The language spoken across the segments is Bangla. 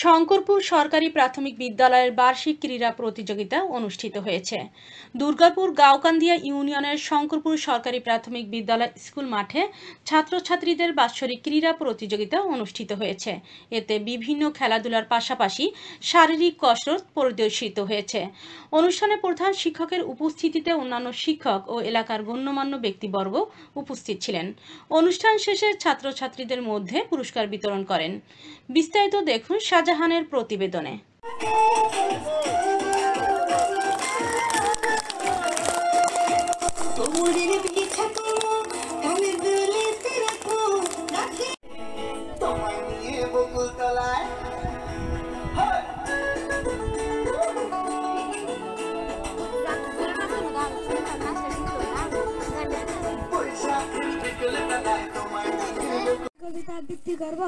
শঙ্করপুর সরকারি প্রাথমিক বিদ্যালয়ের বার্ষিক ক্রীড়া প্রতিযোগিতা অনুষ্ঠিত হয়েছে। দুর্গাপুর গাওকান্দিয়া ইউনিয়নের শঙ্করপুর সরকারি প্রাথমিক বিদ্যালয় স্কুল মাঠে ছাত্রছাত্রীদের বাৎসরিক ক্রীড়া প্রতিযোগিতা অনুষ্ঠিত হয়েছে। এতে বিভিন্ন খেলাধুলার পাশাপাশি শারীরিক কসরত প্রদর্শিত হয়েছে। অনুষ্ঠানে প্রধান শিক্ষকের উপস্থিতিতে অন্যান্য শিক্ষক ও এলাকার গণ্যমান্য ব্যক্তিবর্গ উপস্থিত ছিলেন। অনুষ্ঠান শেষে ছাত্রছাত্রীদের মধ্যে পুরস্কার বিতরণ করেন। বিস্তারিত দেখুন শাহজাহানের প্রতিবেদনে। কবিতা আবৃত্তি করব।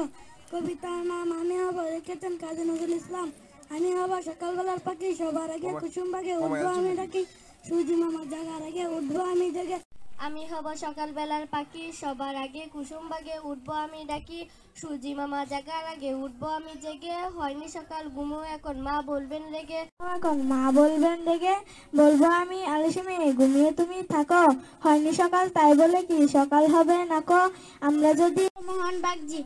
কবিতার নাম আমি হব লিখেছেন কাজী নজরুল ইসলাম। আমি হব সকালবেলার পাখি, সবার আগে কুসুম বাগে উঠবো আমি ডাকি, সূর্য মামা জাগার আগে উঠবো আমি জেগে। আমি হব সকালবেলার পাখি, সবার আগে কুসুম বাগে উঠবো আমি ডাকি, সূর্য মামা জাগার আগে উঠবো আমি জেগে। হয়নি সকাল ঘুমো এখন মা বলবেন রেগে, এখন মা বলবেন রেগে, বলবো আমি আলসেমি ঘুমিয়ে তুমি থাকো। হয়নি সকাল তাই বলে কি সকাল হবে না কো। আমরা যদি মোহন বাগজি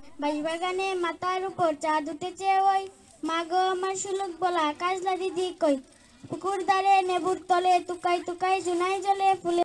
বাগানে মাথার উপর চাঁদ উঠেছে ওই, মা গো আমার সুলুক বলা কাজলা দিদি কই, পুকুর ধারে নেবুর তলে তুকাই তুকাই জুনাই জলে ফুলে।